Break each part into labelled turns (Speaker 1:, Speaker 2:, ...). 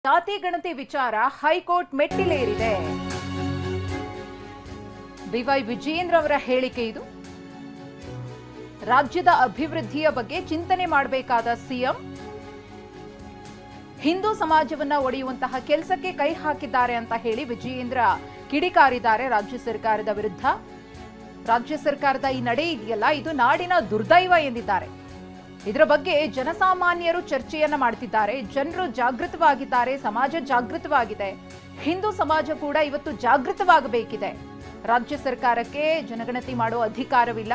Speaker 1: ಜಾತಿ ಗಣತಿ ವಿಚಾರ ಹೈಕೋರ್ಟ್ ಮೆಟ್ಟಿಲೇರಿದೆ. ಬಿವೈ ವಿಜಯೇಂದ್ರ ಅವರ ಹೇಳಿಕೆ ಇದು. ರಾಜ್ಯದ ಅಭಿವೃದ್ಧಿಯ ಬಗ್ಗೆ ಚಿಂತನೆ ಮಾಡಬೇಕಾದ ಸಿಎಂ ಹಿಂದೂ ಸಮಾಜವನ್ನ ಒಡೆಯುವಂತಹ ಕೆಲಸಕ್ಕೆ ಕೈ ಹಾಕಿದ್ದಾರೆ ಅಂತ ಹೇಳಿ ವಿಜಯೇಂದ್ರ ಕಿಡಿಕಾರಿದ್ದಾರೆ ರಾಜ್ಯ ಸರ್ಕಾರದ ವಿರುದ್ಧ. ರಾಜ್ಯ ಸರ್ಕಾರದ ಈ ನಡೆ ಇದೆಯಲ್ಲ, ಇದು ನಾಡಿನ ದುರ್ದೈವ ಎಂದಿದ್ದಾರೆ. ಇದರ ಬಗ್ಗೆ ಜನಸಾಮಾನ್ಯರು ಚರ್ಚೆಯನ್ನ ಮಾಡ್ತಿದ್ದಾರೆ. ಜನರು ಜಾಗೃತವಾಗಿದ್ದಾರೆ, ಸಮಾಜ ಜಾಗೃತವಾಗಿದೆ. ಹಿಂದೂ ಸಮಾಜ ಕೂಡ ಇವತ್ತು ಜಾಗೃತವಾಗಬೇಕಿದೆ. ರಾಜ್ಯ ಸರ್ಕಾರಕ್ಕೆ ಜನಗಣತಿ ಮಾಡುವ ಅಧಿಕಾರವಿಲ್ಲ.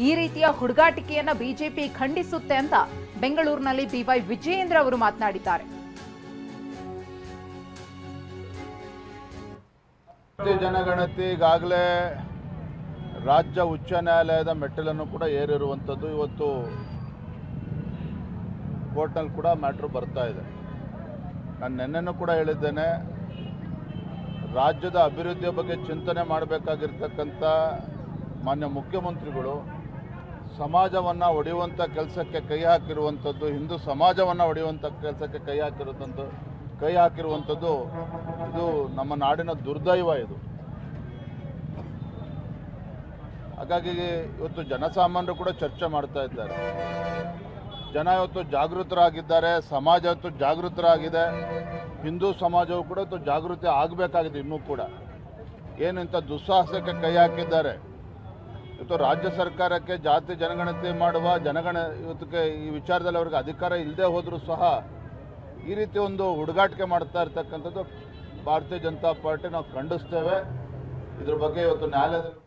Speaker 1: ಈ ರೀತಿಯ ಹುಡುಗಾಟಿಕೆಯನ್ನ ಬಿಜೆಪಿ ಖಂಡಿಸುತ್ತೆ ಅಂತ ಬೆಂಗಳೂರಿನಲ್ಲಿ ಬಿವೈ ವಿಜಯೇಂದ್ರ ಅವರು ಮಾತನಾಡಿದ್ದಾರೆ.
Speaker 2: ಜನಗಣತಿ ಈಗಾಗಲೇ ರಾಜ್ಯ ಉಚ್ಚ ನ್ಯಾಯಾಲಯದ ಮೆಟ್ಟಿಲನ್ನು ಕೂಡ ಏರಿರುವಂಥದ್ದು. ಇವತ್ತು ಕೋರ್ಟ್ನಲ್ಲಿ ಕೂಡ ಮ್ಯಾಟ್ರು ಬರ್ತಾ ಇದೆ. ನಾನು ನಿನ್ನೆನೂ ಕೂಡ ಹೇಳಿದ್ದೇನೆ, ರಾಜ್ಯದ ಅಭಿವೃದ್ಧಿಯ ಬಗ್ಗೆ ಚಿಂತನೆ ಮಾಡಬೇಕಾಗಿರ್ತಕ್ಕಂಥ ಮಾನ್ಯ ಮುಖ್ಯಮಂತ್ರಿಗಳು ಸಮಾಜವನ್ನು ಒಡೆಯುವಂಥ ಕೆಲಸಕ್ಕೆ ಕೈ ಹಾಕಿರುವಂಥದ್ದು, ಹಿಂದೂ ಸಮಾಜವನ್ನು ಒಡೆಯುವಂಥ ಕೆಲಸಕ್ಕೆ ಕೈ ಹಾಕಿರುವಂಥದ್ದು ಇದು ನಮ್ಮ ನಾಡಿನ ದುರ್ದೈವ. ಇದು ಹಾಗಾಗಿ ಇವತ್ತು ಜನಸಾಮಾನ್ಯರು ಕೂಡ ಚರ್ಚೆ ಮಾಡ್ತಾ ಇದ್ದಾರೆ. ಜನ ಇವತ್ತು ಜಾಗೃತರಾಗಿದ್ದಾರೆ, ಸಮಾಜ ಇವತ್ತು ಜಾಗೃತರಾಗಿದೆ. ಹಿಂದೂ ಸಮಾಜವು ಕೂಡ ಇವತ್ತು ಜಾಗೃತಿ ಆಗಬೇಕಾಗಿದೆ. ಇನ್ನೂ ಕೂಡ ಏನಂತ ದುಸ್ಸಾಹಸಕ್ಕೆ ಕೈ ಹಾಕಿದ್ದಾರೆ. ಇವತ್ತು ರಾಜ್ಯ ಸರ್ಕಾರಕ್ಕೆ ಜಾತಿ ಜನಗಣತಿ ಮಾಡುವ ಇವತ್ತಿಗೆ ಈ ವಿಚಾರದಲ್ಲಿ ಅವ್ರಿಗೆ ಅಧಿಕಾರ ಇಲ್ಲದೆ ಹೋದರೂ ಸಹ ಈ ರೀತಿ ಒಂದು ಹುಡುಗಾಟಿಕೆ ಮಾಡ್ತಾ ಇರ್ತಕ್ಕಂಥದ್ದು ಭಾರತೀಯ ಜನತಾ ಪಾರ್ಟಿ ನಾವು ಖಂಡಿಸ್ತೇವೆ. ಇದ್ರ ಬಗ್ಗೆ ಇವತ್ತು ನ್ಯಾಯಾಲಯದಲ್ಲಿ